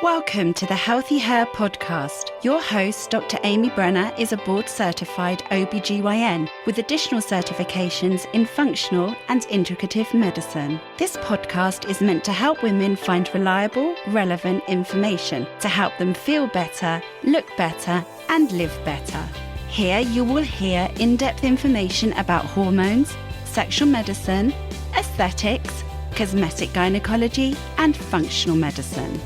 Welcome to the HealthiHer podcast. Your host, Dr. Amy Brenner, is a board-certified OBGYN with additional certifications in functional and integrative medicine. This podcast is meant to help women find reliable, relevant information to help them feel better, look better, and live better. Here you will hear in-depth information about hormones, sexual medicine, aesthetics, cosmetic gynecology, and functional medicine.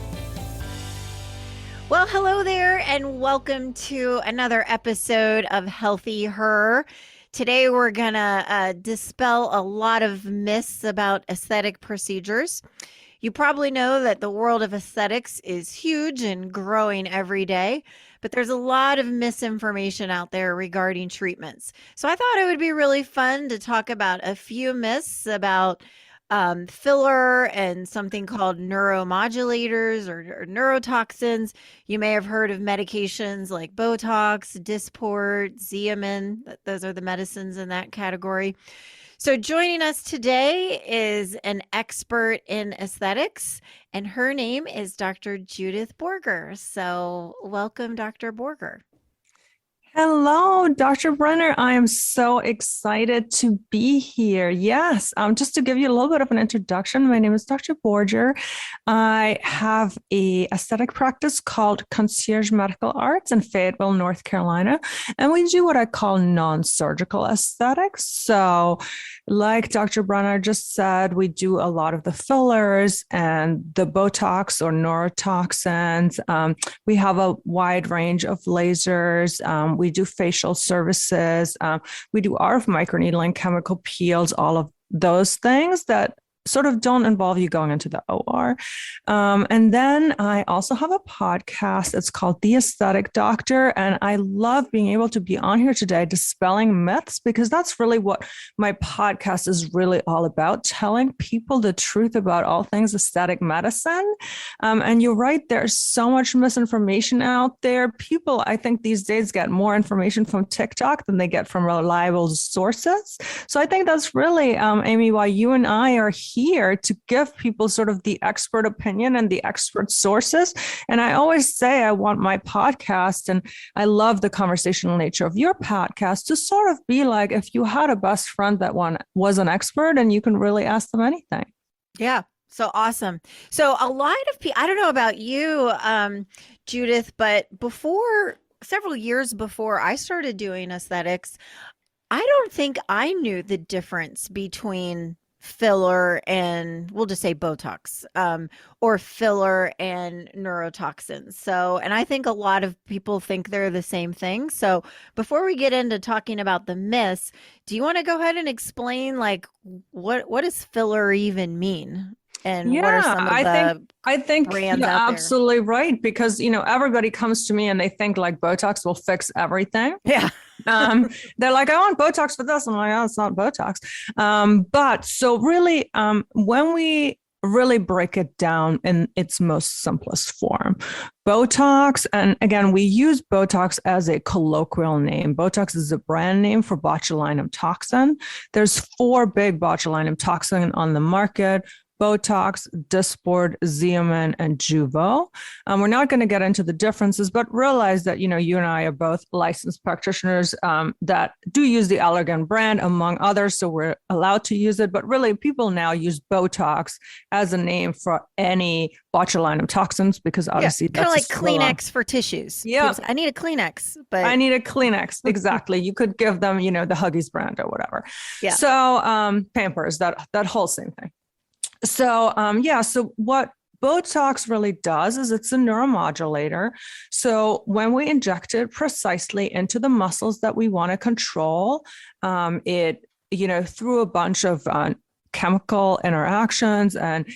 Well, hello there, and welcome to another episode of HealthiHer. Today, we're going to dispel a lot of myths about aesthetic procedures. You probably know that the world of aesthetics is huge and growing every day, but there's a lot of misinformation out there regarding treatments. So I thought it would be really fun to talk about a few myths about filler and something called neuromodulators or neurotoxins. You may have heard of medications like Botox, Dysport, Xeomin. Those are the medicines in that category. So joining us today is an expert in aesthetics, and her name is Dr. Judith Borger. So welcome, Dr. Borger. Hello, Dr. Brenner. I am so excited to be here. Yes, just to give you a little bit of an introduction, my name is Dr. Borger. I have a aesthetic practice called Concierge Medical Arts in Fayetteville, North Carolina, and we do what I call non-surgical aesthetics. So like Dr. Brenner just said, we do a lot of the fillers and the Botox or neurotoxins. We have a wide range of lasers. We do facial services. We do RF microneedling, chemical peels, all of those things that sort of don't involve you going into the OR. And then I also have a podcast. It's called The Aesthetic Doctor. And I love being able to be on here today dispelling myths, because that's really what my podcast is really all about, telling people the truth about all things aesthetic medicine. And you're right, there's so much misinformation out there. People, I think these days get more information from TikTok than they get from reliable sources. So I think that's really, Amy, why you and I are here to give people sort of the expert opinion and the expert sources. And I always say I want my podcast, and I love the conversational nature of your podcast, to sort of be like if you had a best friend that one was an expert and you can really ask them anything. Yeah. So awesome. So a lot of people, I don't know about you, Judith, but several years before I started doing aesthetics, I don't think I knew the difference between filler and, we'll just say Botox, or filler and neurotoxins. So, and I think a lot of people think they're the same thing. So before we get into talking about the myths, do you want to go ahead and explain like what does filler even mean? And what are some of I think brands you're out there? absolutely right, because, everybody comes to me and they think like Botox will fix everything. Yeah. They're like, I want Botox for this. I'm like, oh, it's not Botox. But so really, when we really break it down in its most simplest form, Botox, and again, we use Botox as a colloquial name. Botox is a brand name for botulinum toxin. There's 4 big botulinum toxin on the market: Botox, Dysport, Xeomin, and Jeuveau. We're not going to get into the differences, but realize that, you and I are both licensed practitioners that do use the Allergan brand, among others, so we're allowed to use it. But really, people now use Botox as a name for any botulinum toxins, because obviously kind of like Kleenex for tissues. Yeah. I need a Kleenex, but I need a Kleenex. Exactly. You could give them, the Huggies brand or whatever. Yeah. So Pampers, that whole same thing. So, so what Botox really does is it's a neuromodulator. So when we inject it precisely into the muscles that we want to control, it, through a bunch of chemical interactions and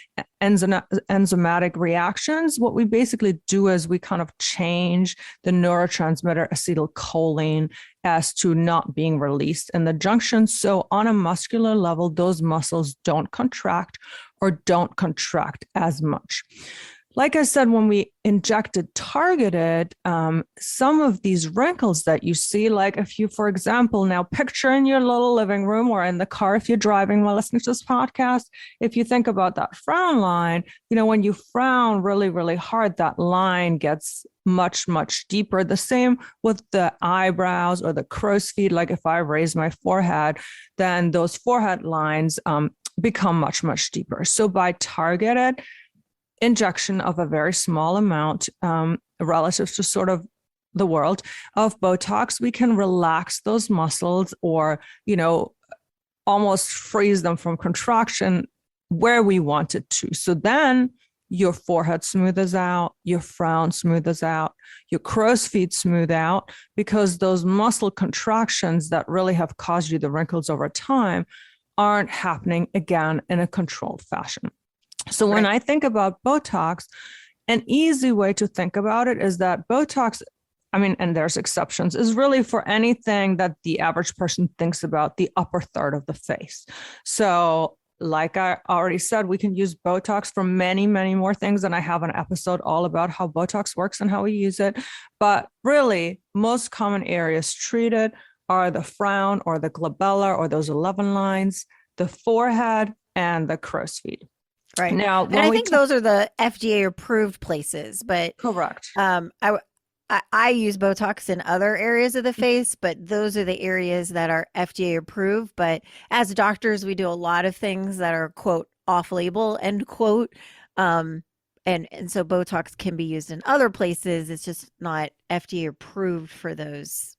enzymatic reactions, what we basically do is we kind of change the neurotransmitter acetylcholine as to not being released in the junction. So on a muscular level, those muscles don't contract or don't contract as much. like I said, when we injected targeted, some of these wrinkles that you see, like if you, for example, now picture in your little living room or in the car, if you're driving while listening to this podcast, if you think about that frown line, when you frown really, really hard, that line gets much, much deeper. The same with the eyebrows or the crow's feet. Like if I raise my forehead, then those forehead lines become much, much deeper. So by targeted injection of a very small amount relative to sort of the world of Botox, we can relax those muscles or, almost freeze them from contraction where we want it to. So then your forehead smooths out, your frown smooths out, your crow's feet smooth out, because those muscle contractions that really have caused you the wrinkles over time aren't happening again in a controlled fashion. So when I think about Botox, an easy way to think about it is that Botox, and there's exceptions, is really for anything that the average person thinks about the upper third of the face. So like I already said, we can use Botox for many, many more things. And I have an episode all about how Botox works and how we use it. But really, most common areas treated are the frown or the glabella or those 11 lines, the forehead, and the crow's feet. Right. Now, and I think those are the FDA approved places, but correct. I use Botox in other areas of the face, but those are the areas that are FDA approved. But as doctors, we do a lot of things that are, quote, off label, end quote. And so Botox can be used in other places. It's just not FDA approved for those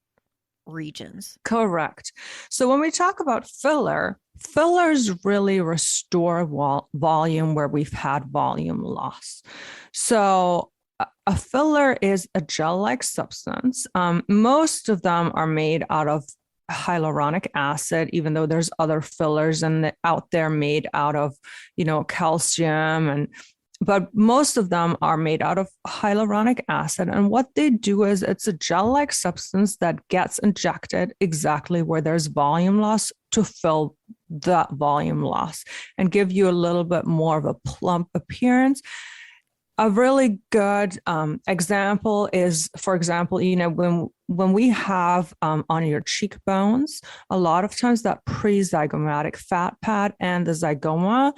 regions. Correct. So when we talk about fillers really restore volume where we've had volume loss. So a filler is a gel-like substance. Most of them are made out of hyaluronic acid, even though there's other fillers out there made out of, calcium but most of them are made out of hyaluronic acid. And what they do is it's a gel-like substance that gets injected exactly where there's volume loss to fill that volume loss and give you a little bit more of a plump appearance. A really good example is, for example, when we have on your cheekbones, a lot of times that pre-zygomatic fat pad and the zygoma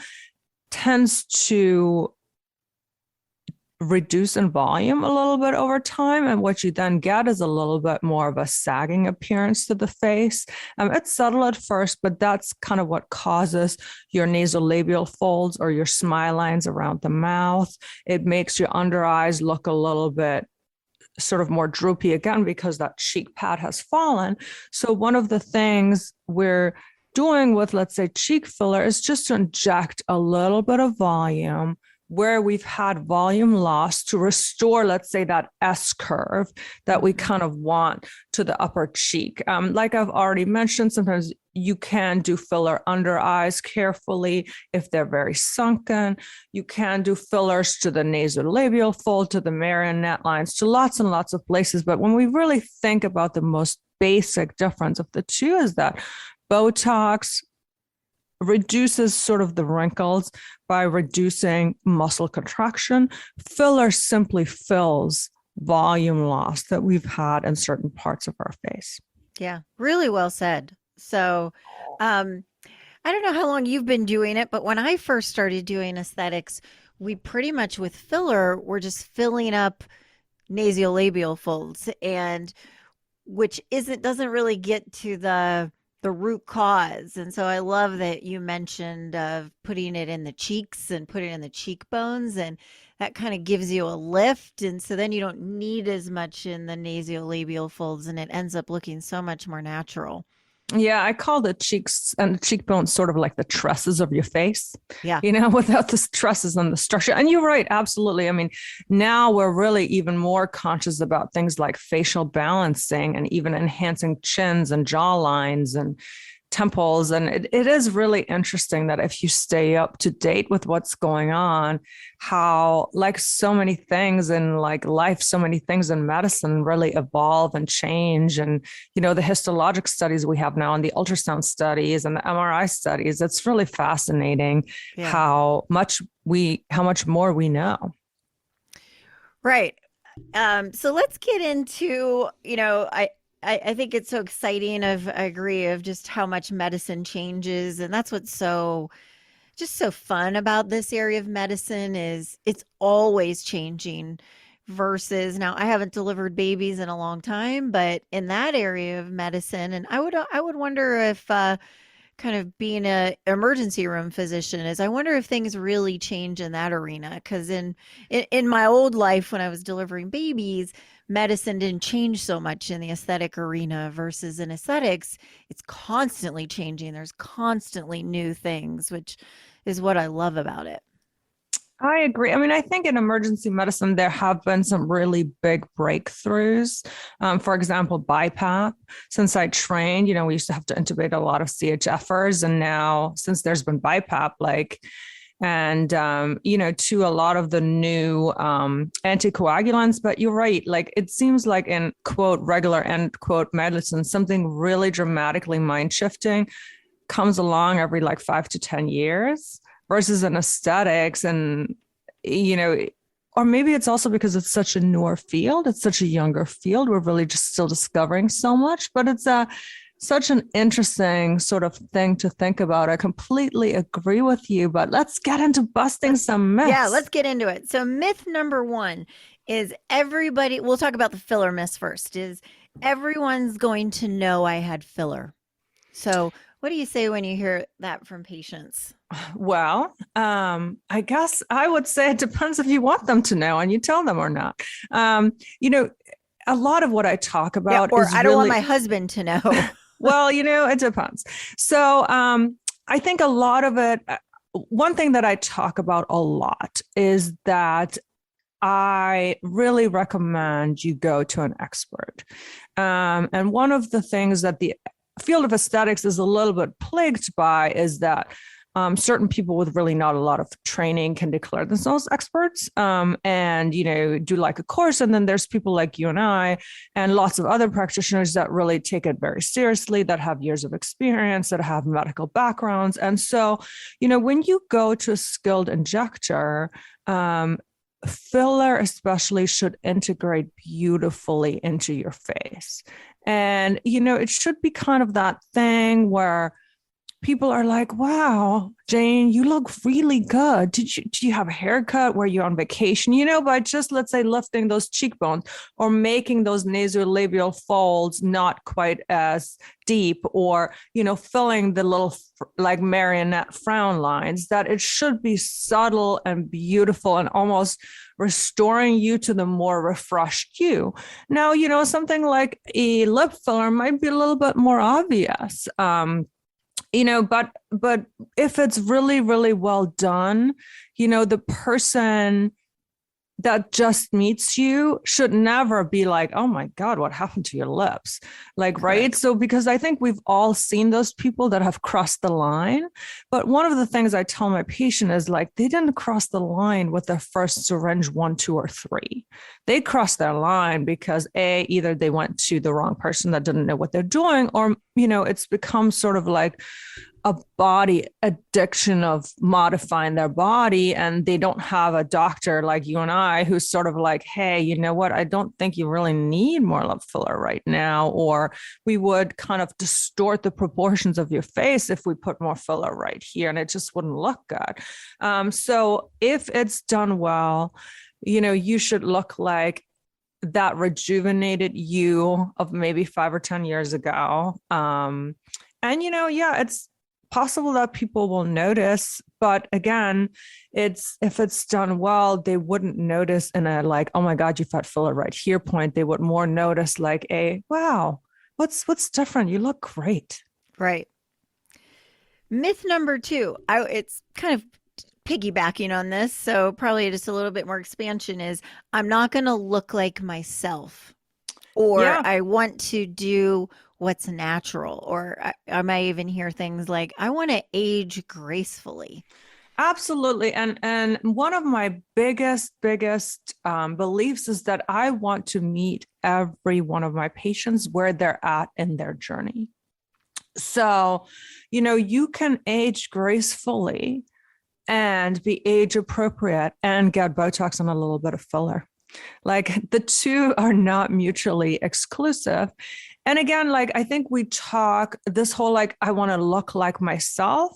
tends to reduce in volume a little bit over time. And what you then get is a little bit more of a sagging appearance to the face. It's subtle at first, but that's kind of what causes your nasolabial folds or your smile lines around the mouth. It makes your under eyes look a little bit sort of more droopy again because that cheek pad has fallen. So one of the things we're doing with, let's say, cheek filler is just to inject a little bit of volume where we've had volume loss to restore, let's say, that S curve that we kind of want to the upper cheek. Like I've already mentioned, sometimes you can do filler under eyes carefully if they're very sunken. You can do fillers to the nasolabial fold, to the marionette lines, to lots and lots of places. But when we really think about the most basic difference of the two is that Botox reduces sort of the wrinkles by reducing muscle contraction. Filler simply fills volume loss that we've had in certain parts of our face. Yeah, really well said. So I don't know how long you've been doing it, but when I first started doing aesthetics, we pretty much with filler, we're just filling up nasolabial folds, and which doesn't really get to the root cause. And so I love that you mentioned of putting it in the cheeks and putting it in the cheekbones, and that kind of gives you a lift. And so then you don't need as much in the nasolabial folds, and it ends up looking so much more natural. Yeah, I call the cheeks and the cheekbones sort of like the tresses of your face. Yeah. Without the tresses and the structure. And you're right, absolutely. I mean, now we're really even more conscious about things like facial balancing and even enhancing chins and jaw lines and temples. And it is really interesting that if you stay up to date with what's going on, how like so many things in like life, so many things in medicine really evolve and change. And, the histologic studies we have now and the ultrasound studies and the MRI studies, it's really fascinating how much more we know. Right. So let's get into, I think it's so exciting. I agree of just how much medicine changes. And that's what's just so fun about this area of medicine is it's always changing versus now I haven't delivered babies in a long time, but in that area of medicine, and I would wonder if kind of being a emergency room physician is I wonder if things really change in that arena because in my old life when I was delivering babies, medicine didn't change so much in the aesthetic arena versus in aesthetics it's constantly changing. There's constantly new things, which is what I love about it. I agree. I mean, I think in emergency medicine, there have been some really big breakthroughs. For example, BiPAP. Since I trained, we used to have to intubate a lot of CHFers. And now, since there's been BiPAP, to a lot of the new anticoagulants. But you're right. Like, it seems like in quote, regular end quote medicine, something really dramatically mind shifting comes along every like 5 to 10 years. Versus in aesthetics and, or maybe it's also because it's such a newer field. It's such a younger field. We're really just still discovering so much, but it's such an interesting sort of thing to think about. I completely agree with you, but let's get into busting some myths. Yeah, let's get into it. So myth number 1 is we'll talk about the filler myths first, is everyone's going to know I had filler. So what do you say when you hear that from patients? Well, I guess I would say it depends if you want them to know and you tell them or not. A lot of what I talk about or is I don't want my husband to know. Well, it depends. So I think a lot of it, one thing that I talk about a lot is that I really recommend you go to an expert. And one of the things that the field of aesthetics is a little bit plagued by is that certain people with really not a lot of training can declare themselves experts and, do like a course. And then there's people like you and I and lots of other practitioners that really take it very seriously, that have years of experience, that have medical backgrounds. And so, when you go to a skilled injector, filler especially should integrate beautifully into your face. And, it should be kind of that thing where people are like, wow, Jane, you look really good. Do you have a haircut? Were you on vacation? By just, let's say, lifting those cheekbones or making those nasolabial folds not quite as deep or, filling the little like marionette frown lines, that it should be subtle and beautiful and almost restoring you to the more refreshed you. Now, something like a lip filler might be a little bit more obvious. But if it's really, really well done, the person that just meets you should never be like, oh my God, what happened to your lips? Like, right. Correct. So, because I think we've all seen those people that have crossed the line. But one of the things I tell my patient is like, they didn't cross the line with their first syringe 1, 2, or 3. They crossed their line because either they went to the wrong person that didn't know what they're doing, or, it's become sort of like a body addiction of modifying their body, and they don't have a doctor like you and I who's sort of like, hey, you know what, I don't think you really need more lip filler right now, or we would kind of distort the proportions of your face if we put more filler right here and it just wouldn't look good. So if it's done well, you should look like that rejuvenated you of maybe 5 or 10 years ago. It's possible that people will notice, but again, if it's done well, they wouldn't notice in a like, oh my God, you've got filler right here point. They would more notice like wow, what's different? You look great. Right. Myth number 2, it's kind of piggybacking on this, so probably just a little bit more expansion, is I'm not going to look like myself, or I want to do what's natural, or I might even hear things like, I want to age gracefully. Absolutely. And one of my biggest beliefs is that I want to meet every one of my patients where they're at in their journey. So, you can age gracefully and be age appropriate and get Botox and a little bit of filler. Like the two are not mutually exclusive. And again, like I think we talk this whole like, I want to look like myself,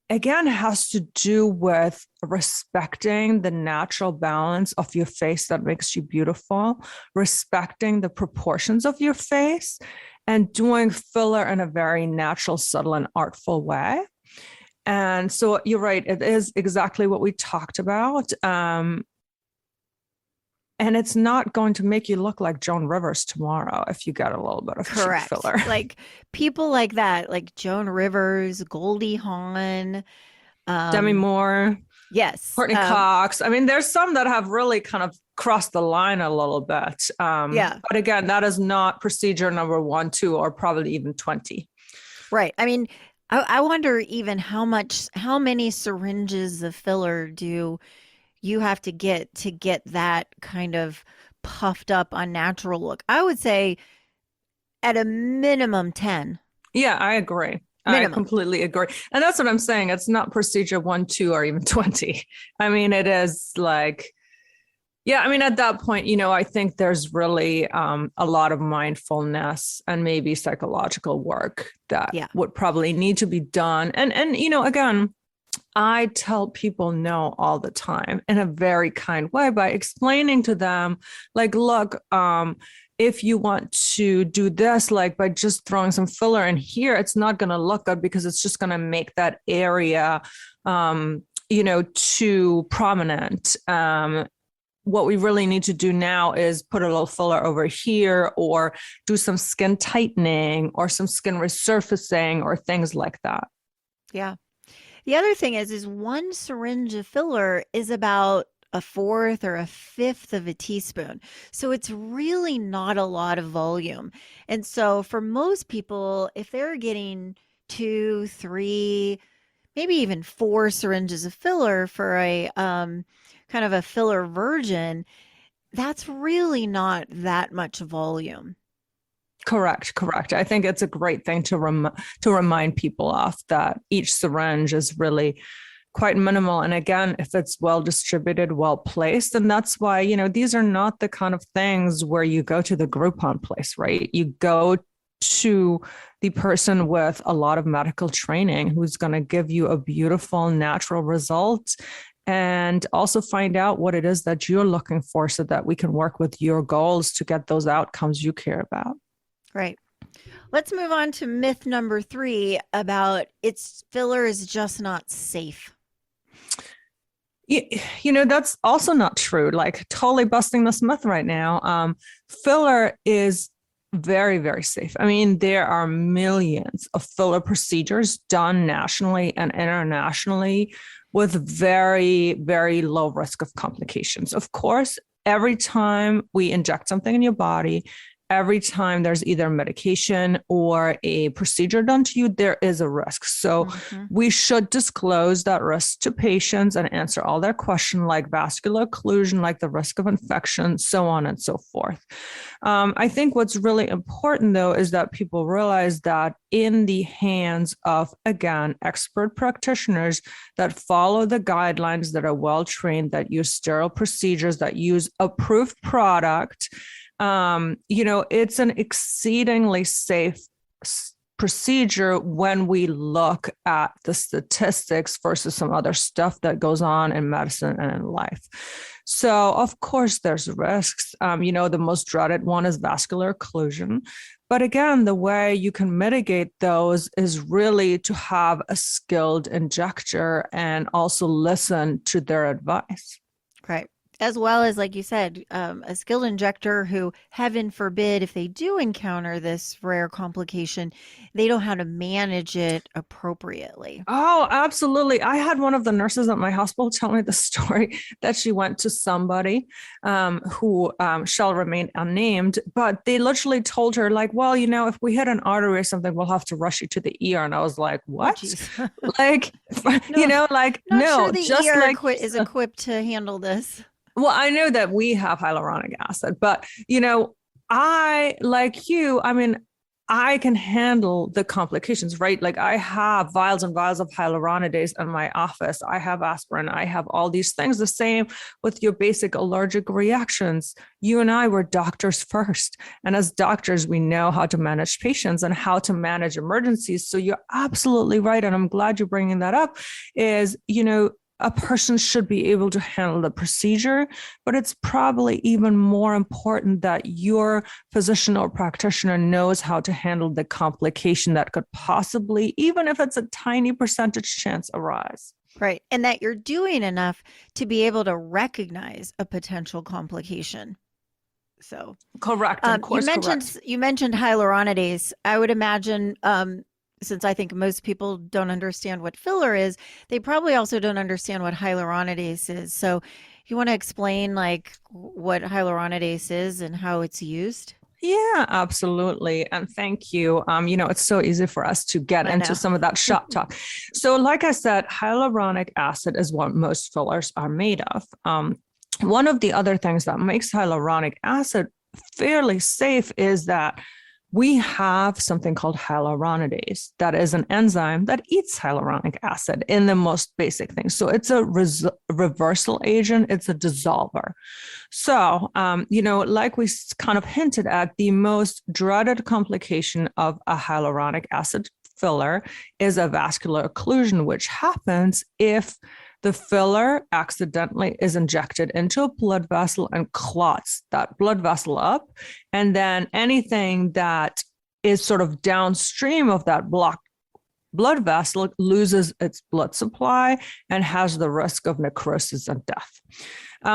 again, has to do with respecting the natural balance of your face that makes you beautiful, respecting the proportions of your face, and doing filler in a very natural, subtle, and artful way. And so you're right, it is exactly what we talked about. And it's not going to make you look like Joan Rivers tomorrow if you get a little bit of Correct. filler. Like people like that, like Joan Rivers, Goldie Hawn, Demi Moore. Yes. Courtney Cox. I mean, there's some that have really kind of crossed the line a little bit. Yeah. But again, that is not procedure number 1, 2, or probably even 20. Right. I mean, I wonder even how many syringes of filler do you have to get that kind of puffed up unnatural look? I would say at a minimum 10. Yeah, I agree. Minimum. I completely agree. And that's what I'm saying. It's not procedure 1, 2, or even 20. I mean, it is like, yeah, I mean, at that point, I think there's really a lot of mindfulness and maybe psychological work that would probably need to be done. And again, I tell people no all the time in a very kind way by explaining to them, like, look, if you want to do this, like by just throwing some filler in here, it's not going to look good because it's just going to make that area, too prominent. What we really need to do now is put a little filler over here or do some skin tightening or some skin resurfacing or things like that. Yeah. The other thing is one syringe of filler is about a fourth or a fifth of a teaspoon. So it's really not a lot of volume. And so for most people, if they're getting 2, 3, maybe even 4 syringes of filler for a kind of a filler virgin, that's really not that much volume. Correct. I think it's a great thing to remind people of that each syringe is really quite minimal. And again, if it's well distributed, well placed, and that's why, these are not the kind of things where you go to the Groupon place, right? You go to the person with a lot of medical training who's going to give you a beautiful, natural result and also find out what it is that you're looking for so that we can work with your goals to get those outcomes you care about. Right. Let's move on to myth number 3 about filler is just not safe. That's also not true. Like totally busting this myth right now. Filler is very, very safe. I mean, there are millions of filler procedures done nationally and internationally with very, very low risk of complications. Of course, every time we inject something in your body, every time there's either medication or a procedure done to you, there is a risk. So we should disclose that risk to patients and answer all their questions like vascular occlusion, like the risk of infection, so on and so forth. I think what's really important, though, is that people realize that in the hands of, again, expert practitioners that follow the guidelines, that are well-trained, that use sterile procedures, that use approved product, it's an exceedingly safe procedure when we look at the statistics versus some other stuff that goes on in medicine and in life. So, of course, there's risks. The most dreaded one is vascular occlusion. But again, the way you can mitigate those is really to have a skilled injector and also listen to their advice. Right. As well as, like you said, a skilled injector who, heaven forbid, if they do encounter this rare complication, they know how to manage it appropriately. Oh, absolutely. I had one of the nurses at my hospital tell me the story that she went to somebody who shall remain unnamed, but they literally told her, like, well, if we hit an artery or something, we'll have to rush you to the ER. And I was like, what? Oh, like, no, sure the just ER like is equipped to handle this. Well, I know that we have hyaluronic acid, but, I, like you, I mean, I can handle the complications, right? Like I have vials and vials of hyaluronidase in my office. I have aspirin. I have all these things. The same with your basic allergic reactions. You and I were doctors first. And as doctors, we know how to manage patients and how to manage emergencies. So you're absolutely right. And I'm glad you're bringing that up is, a person should be able to handle the procedure, but it's probably even more important that your physician or practitioner knows how to handle the complication that could possibly, even if it's a tiny percentage chance, arise. Right. And that you're doing enough to be able to recognize a potential complication. So correct. Of course, you mentioned hyaluronidase. I would imagine, since I think most people don't understand what filler is, they probably also don't understand what hyaluronidase is. So you want to explain like what hyaluronidase is and how it's used? Yeah, absolutely. And thank you. It's so easy for us to get into some of that shop talk. So like I said, hyaluronic acid is what most fillers are made of. One of the other things that makes hyaluronic acid fairly safe is that we have something called hyaluronidase that is an enzyme that eats hyaluronic acid in the most basic things. So it's a reversal agent. It's a dissolver. So, like we kind of hinted at, the most dreaded complication of a hyaluronic acid filler is a vascular occlusion, which happens if the filler accidentally is injected into a blood vessel and clots that blood vessel up. And then anything that is sort of downstream of that blocked blood vessel loses its blood supply and has the risk of necrosis and death,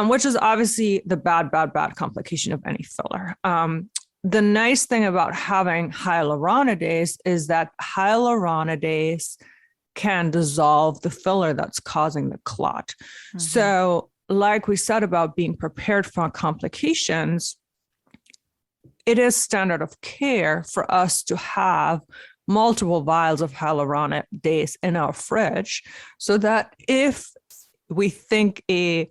which is obviously the bad complication of any filler. The nice thing about having hyaluronidase is that hyaluronidase can dissolve the filler that's causing the clot. Mm-hmm. So like we said about being prepared for complications, it is standard of care for us to have multiple vials of hyaluronidase in our fridge so that if we think a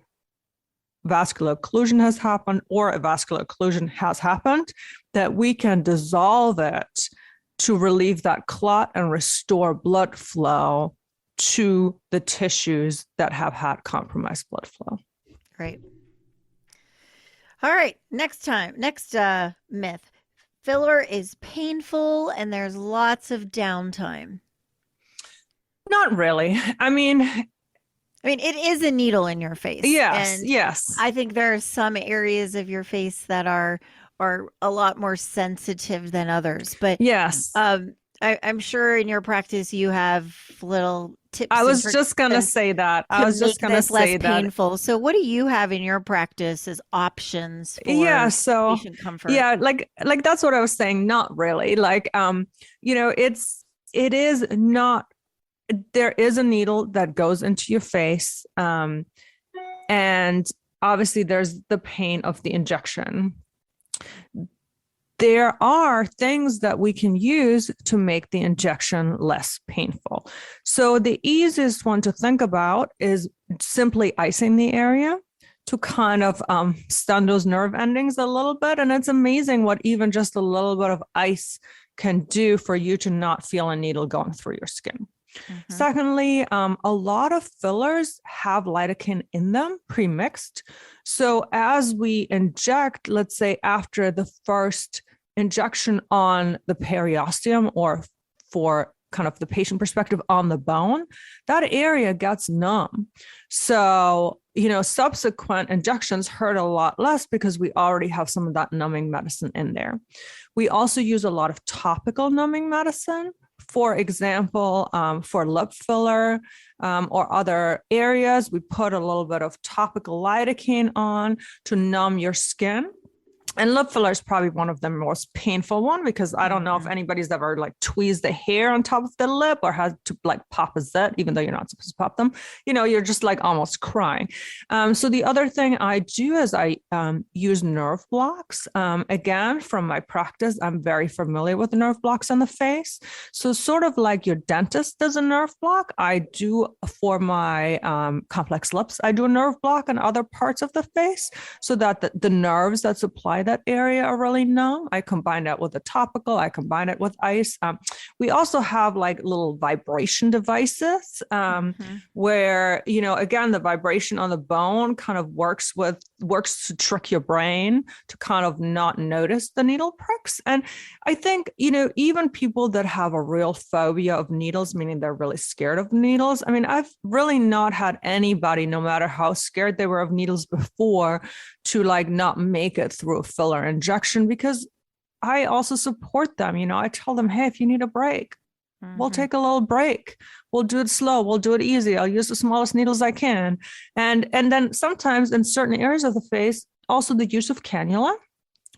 vascular occlusion has happened or a vascular occlusion has happened, that we can dissolve it to relieve that clot and restore blood flow to the tissues that have had compromised blood flow. Right. All right. Next myth. Filler is painful and there's lots of downtime. Not really. I mean, it is a needle in your face. Yes. Yes. I think there are some areas of your face that are a lot more sensitive than others. But yes, I'm sure in your practice you have little tips. I was just going to say that. I was just going to say that. Less painful. So what do you have in your practice as options for patient comfort? Yeah, like that's what I was saying. Not really. Like, it is not, there is a needle that goes into your face. And obviously there's the pain of the injection. There are things that we can use to make the injection less painful. So the easiest one to think about is simply icing the area to kind of stun those nerve endings a little bit. And it's amazing what even just a little bit of ice can do for you to not feel a needle going through your skin. Mm-hmm. Secondly, a lot of fillers have lidocaine in them pre-mixed. So as we inject, let's say after the first injection on the periosteum or for kind of the patient perspective on the bone, that area gets numb. So, subsequent injections hurt a lot less because we already have some of that numbing medicine in there. We also use a lot of topical numbing medicine. For example, for lip filler or other areas, we put a little bit of topical lidocaine on to numb your skin. And lip filler is probably one of the most painful one because I don't know if anybody's ever like tweezed the hair on top of the lip or had to like pop a zit, even though you're not supposed to pop them. You're just like almost crying. So the other thing I do is I use nerve blocks. Again, from my practice, I'm very familiar with nerve blocks on the face. So sort of like your dentist does a nerve block, I do for my complex lips, I do a nerve block on other parts of the face so that the nerves that supply that area are really numb, I combine that with a topical. I combine it with ice. We also have like little vibration devices where, again, the vibration on the bone kind of works to trick your brain to kind of not notice the needle pricks. And I think, even people that have a real phobia of needles, meaning they're really scared of needles. I mean, I've really not had anybody, no matter how scared they were of needles before, to like not make it through a filler injection, because I also support them. I tell them, hey, if you need a break, we'll take a little break. We'll do it slow. We'll do it easy. I'll use the smallest needles I can. And then sometimes in certain areas of the face, also the use of cannula,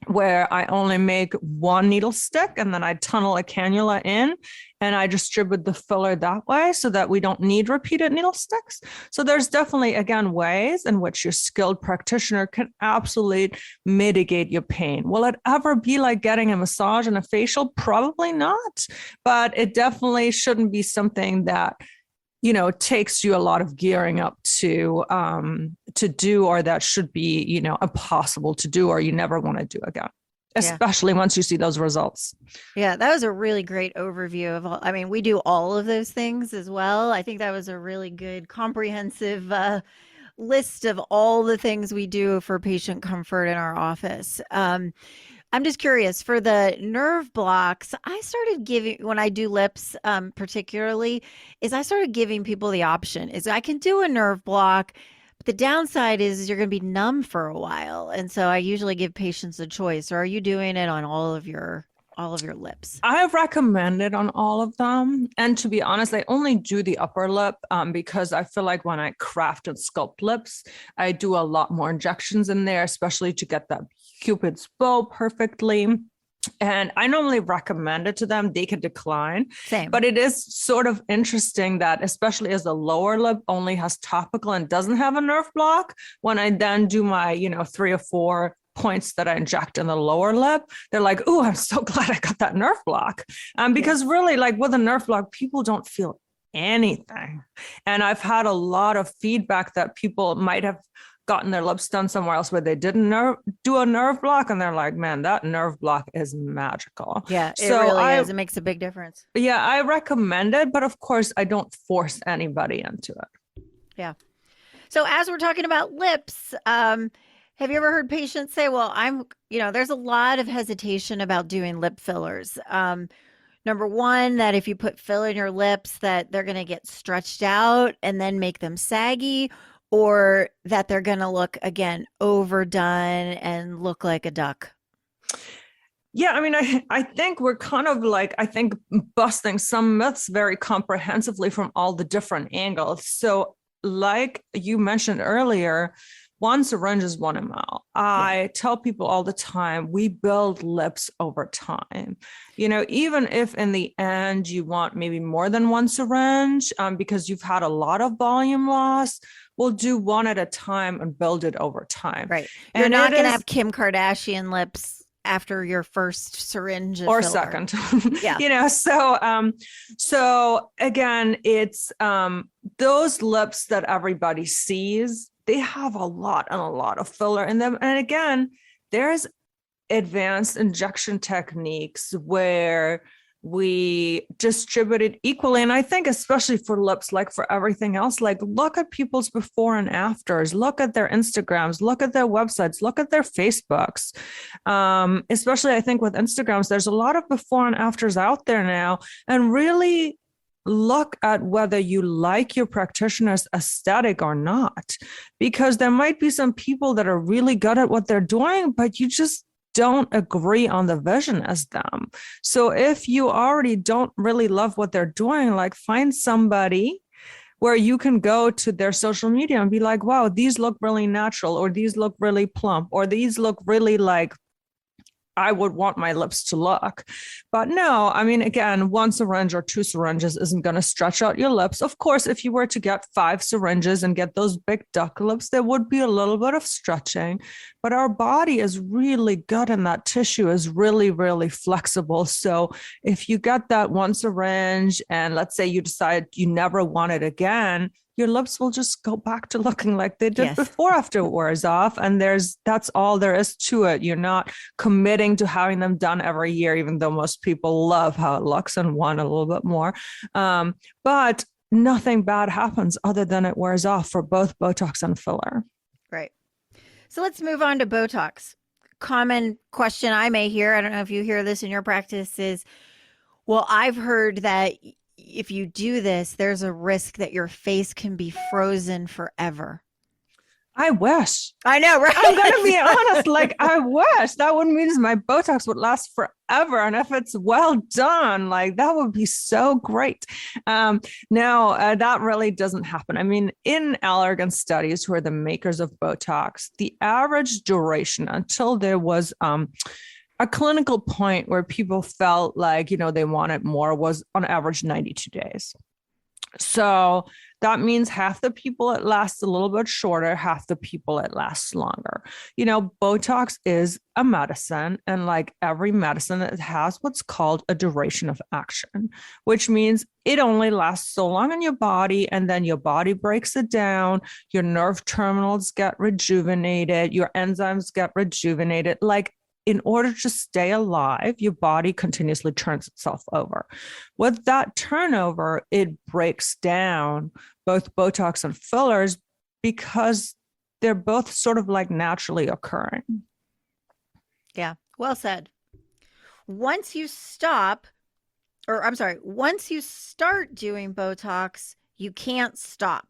where I only make one needle stick and then I tunnel a cannula in and I distribute the filler that way so that we don't need repeated needle sticks. So there's definitely, again, ways in which your skilled practitioner can absolutely mitigate your pain. Will it ever be like getting a massage and a facial? Probably not, but it definitely shouldn't be something that takes you a lot of gearing up to do, or that should be, impossible to do, or you never want to do again, especially once you see those results. Yeah, that was a really great overview of all. I mean, we do all of those things as well. I think that was a really good comprehensive list of all the things we do for patient comfort in our office. I'm just curious, for the nerve blocks, I started giving, when I do lips particularly, I started giving people the option is I can do a nerve block, but the downside is you're going to be numb for a while. And so I usually give patients a choice. Or are you doing it on all of your lips? I recommend it on all of them. And to be honest, I only do the upper lip because I feel like when I craft and sculpt lips, I do a lot more injections in there, especially to get that Cupid's bow perfectly. And I normally recommend it to them. They can decline. Same. But it is sort of interesting that, especially as the lower lip only has topical and doesn't have a nerve block, when I then do my, 3 or 4 points that I inject in the lower lip, they're like, oh, I'm so glad I got that nerve block. Because really, like with a nerve block, people don't feel anything. And I've had a lot of feedback that people might have gotten their lips done somewhere else where they didn't do a nerve block, and they're like, man, that nerve block is magical. Yeah, it really is. It makes a big difference. Yeah, I recommend it, but of course I don't force anybody into it. Yeah. So as we're talking about lips, have you ever heard patients say, well, there's a lot of hesitation about doing lip fillers. Number one, that if you put filler in your lips, that they're going to get stretched out and then make them saggy, or that they're going to look, again, overdone and look like a duck. Yeah, I mean, I think we're kind of like, busting some myths very comprehensively from all the different angles. So like you mentioned earlier, 1 syringe is 1 ml. I tell people all the time, we build lips over time. Even if in the end you want maybe more than 1 syringe because you've had a lot of volume loss, we'll do 1 at a time and build it over time. Right. You're not going to have Kim Kardashian lips after your first syringe or filler. Second. Yeah. So again, it's those lips that everybody sees, they have a lot of filler in them. And again, there's advanced injection techniques where we distribute it equally. And I think especially for lips, like for everything else, like look at people's before and afters, look at their Instagrams, look at their websites, look at their Facebooks. Especially I think with Instagrams, there's a lot of before and afters out there now, and really look at whether you like your practitioner's aesthetic or not, because there might be some people that are really good at what they're doing, but you just don't agree on the vision as them. So if you already don't really love what they're doing, like find somebody where you can go to their social media and be like, wow, these look really natural, or these look really plump, or these look really like I would want my lips to look. But no, I mean, again, 1 syringe or 2 syringes isn't going to stretch out your lips. Of course, if you were to get 5 syringes and get those big duck lips, there would be a little bit of stretching, but our body is really good and that tissue is really, really flexible. So if you get that 1 syringe and let's say you decide you never want it again, your lips will just go back to looking like they did Yes. before after it wears off. And that's all there is to it. You're not committing to having them done every year, even though most people love how it looks and want a little bit more. But nothing bad happens other than it wears off for both Botox and filler. Right. So let's move on to Botox. Common question I may hear, I don't know if you hear this in your practice, is, well, I've heard that if you do this, there's a risk that your face can be frozen forever. I wish. I know, right? I'm going to be honest. Like, I wish that would mean my Botox would last forever. And if it's well done, like that would be so great. That really doesn't happen. I mean, in Allergan studies, who are the makers of Botox, the average duration until there was a clinical point where people felt like, they wanted more was on average 92 days. So that means half the people it lasts a little bit shorter, half the people it lasts longer. Botox is a medicine, and like every medicine, it has what's called a duration of action, which means it only lasts so long in your body, and then your body breaks it down, your nerve terminals get rejuvenated, your enzymes get rejuvenated. Like, in order to stay alive, your body continuously turns itself over. With that turnover, it breaks down both Botox and fillers because they're both sort of like naturally occurring. Yeah, well said. Once you start doing Botox, you can't stop.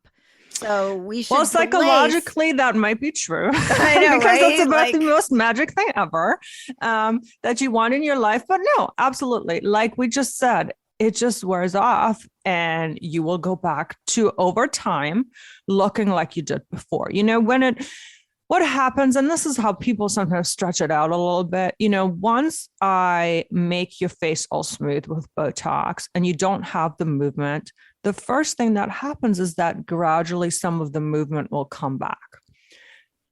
So we should. Well, psychologically, that might be true. I know, because right? that's about the most magic thing ever that you want in your life. But no, absolutely. Like we just said, it just wears off, and you will go back to, over time, looking like you did before. What happens, and this is how people sometimes stretch it out a little bit, once I make your face all smooth with Botox and you don't have the movement, the first thing that happens is that gradually some of the movement will come back.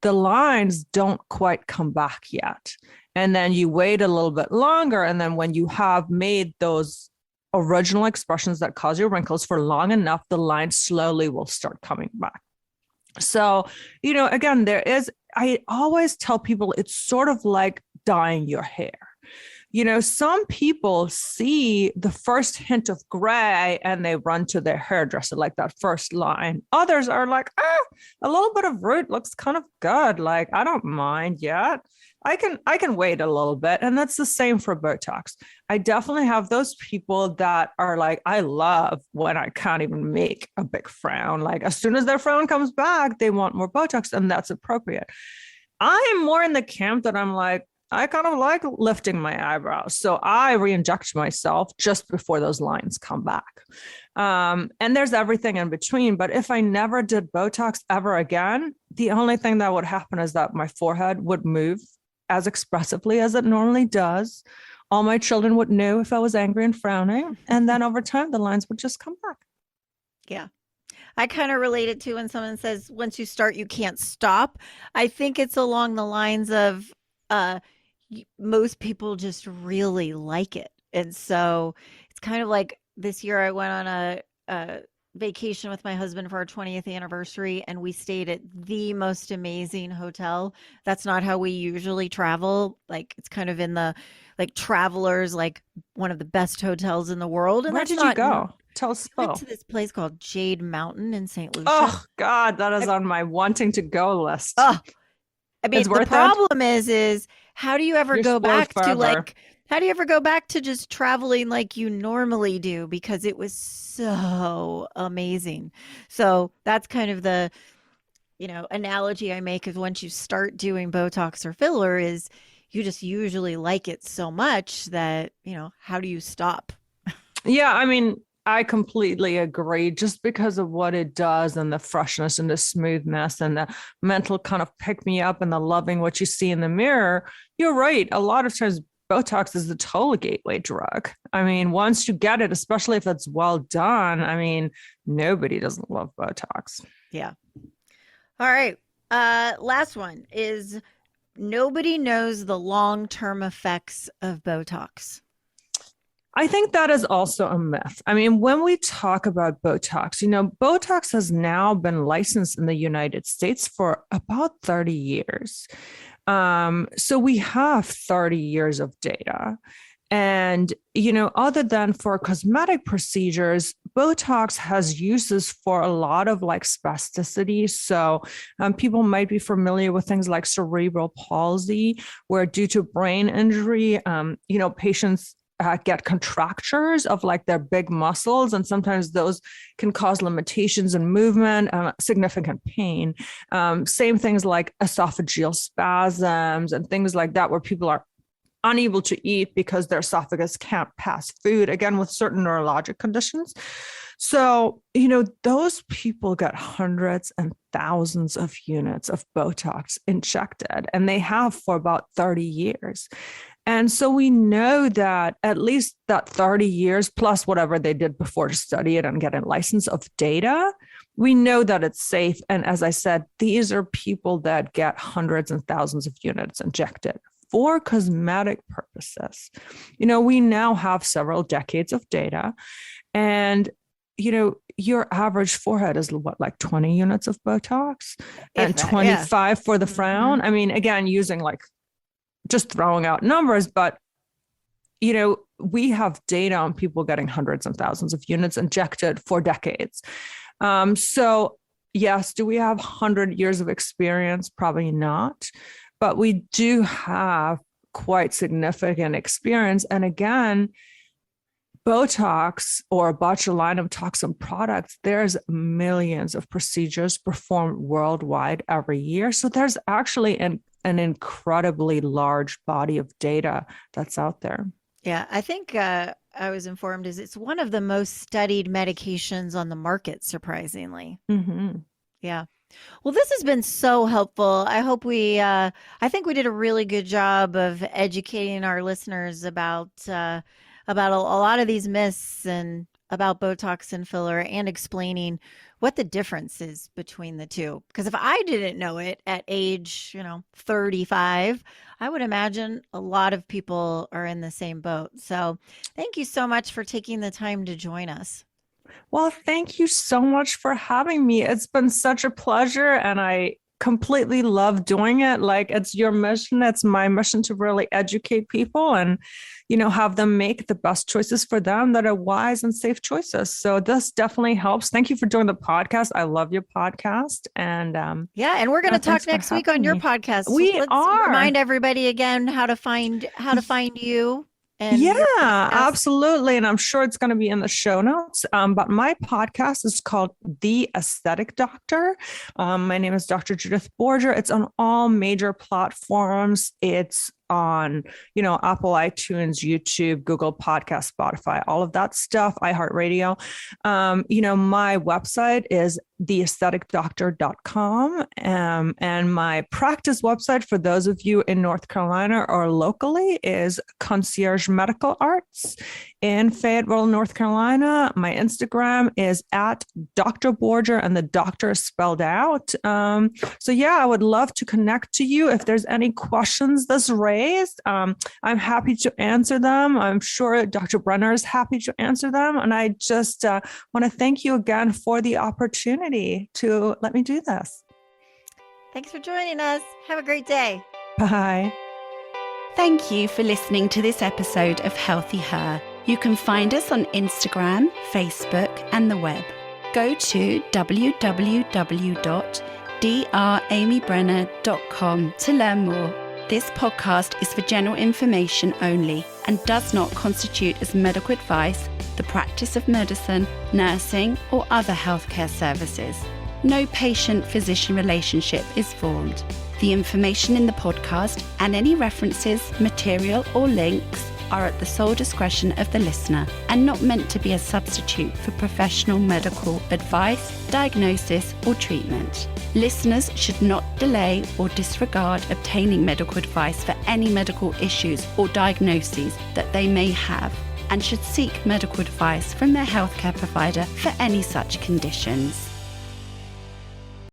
The lines don't quite come back yet. And then you wait a little bit longer. And then when you have made those original expressions that cause your wrinkles for long enough, the lines slowly will start coming back. So, again, I always tell people it's sort of like dyeing your hair. Some people see the first hint of gray and they run to their hairdresser, like that first line. Others are like, a little bit of root looks kind of good. Like, I don't mind yet. I can wait a little bit. And that's the same for Botox. I definitely have those people that are like, I love when I can't even make a big frown. Like, as soon as their frown comes back, they want more Botox, and that's appropriate. I am more in the camp that I'm like, I kind of like lifting my eyebrows. So I re-inject myself just before those lines come back. And there's everything in between. But if I never did Botox ever again, the only thing that would happen is that my forehead would move as expressively as it normally does. All my children would know if I was angry and frowning. And then over time, the lines would just come back. Yeah. I kind of relate it to when someone says, once you start, you can't stop. I think it's along the lines of most people just really like it. And so it's kind of like this year I went on a vacation with my husband for our 20th anniversary, and we stayed at the most amazing hotel. That's not how we usually travel. Like, it's kind of in the, like, Travelers, like one of the best hotels in the world. And where did you go? Tell us. We went to this place called Jade Mountain in St. Lucia. Oh God, that is on my wanting to go list. Oh, I mean, the problem is how do you ever go back to like, how do you ever go back to just traveling like you normally do? Because it was so amazing. So that's kind of the, analogy I make is once you start doing Botox or filler is you just usually like it so much that, how do you stop? Yeah. I mean, I completely agree, just because of what it does and the freshness and the smoothness and the mental kind of pick me up and the loving what you see in the mirror. You're right. A lot of times Botox is the total gateway drug. I mean, once you get it, especially if it's well done, I mean, nobody doesn't love Botox. Yeah. All right. Last one is nobody knows the long-term effects of Botox. I think that is also a myth. I mean, when we talk about Botox, Botox has now been licensed in the United States for about 30 years. So we have 30 years of data. And, other than for cosmetic procedures, Botox has uses for a lot of like spasticity. So people might be familiar with things like cerebral palsy, where due to brain injury, patients get contractures of like their big muscles. And sometimes those can cause limitations in movement, significant pain. Same things like esophageal spasms and things like that, where people are unable to eat because their esophagus can't pass food, again, with certain neurologic conditions. So, those people get hundreds and thousands of units of Botox injected, and they have for about 30 years. And so we know that at least that 30 years plus whatever they did before to study it and get a license of data, we know that it's safe. And as I said, these are people that get hundreds and thousands of units injected for cosmetic purposes. We now have several decades of data, and your average forehead is like 20 units of Botox and 25 for the frown. Mm-hmm. I mean, again, using like just throwing out numbers, but we have data on people getting hundreds and thousands of units injected for decades. So yes, do we have 100 years of experience? Probably not. But we do have quite significant experience. And again, Botox or botulinum toxin products, there's millions of procedures performed worldwide every year. So there's actually an incredibly large body of data that's out there. Yeah, I think I was informed it's one of the most studied medications on the market, surprisingly. Mm-hmm. Yeah. Well, this has been so helpful. I hope I think we did a really good job of educating our listeners about a lot of these myths and about Botox and filler, and explaining what the difference is between the two. Because if I didn't know it at age, 35, I would imagine a lot of people are in the same boat. So thank you so much for taking the time to join us. Well, thank you so much for having me. It's been such a pleasure, and I completely love doing it. Like, it's your mission. It's my mission to really educate people and, have them make the best choices for them that are wise and safe choices. So this definitely helps. Thank you for doing the podcast. I love your podcast. And and we're going to talk next week on your podcast. Let's remind everybody again how to find you. Absolutely. And I'm sure it's going to be in the show notes. But my podcast is called The Aesthetic Doctor. My name is Dr. Judith Borger. It's on all major platforms. It's on, Apple, iTunes, YouTube, Google Podcast, Spotify, all of that stuff, iHeartRadio. My website is theaestheticdoctor.com. And my practice website for those of you in North Carolina or locally is Concierge Medical Arts in Fayetteville, North Carolina. My Instagram is at Dr. Borger, and the doctor is spelled out. I would love to connect to you if there's any questions that's raised. I'm happy to answer them. I'm sure Dr. Brenner is happy to answer them. And I just want to thank you again for the opportunity to let me do this. Thanks for joining us. Have a great day. Bye. Thank you for listening to this episode of HealthiHer. You can find us on Instagram, Facebook, and the web. Go to www.dramybrenner.com to learn more. This podcast is for general information only and does not constitute as medical advice, the practice of medicine, nursing, or other healthcare services. No patient-physician relationship is formed. The information in the podcast and any references, material, or links are at the sole discretion of the listener and not meant to be a substitute for professional medical advice, diagnosis, or treatment. Listeners should not delay or disregard obtaining medical advice for any medical issues or diagnoses that they may have, and should seek medical advice from their healthcare provider for any such conditions.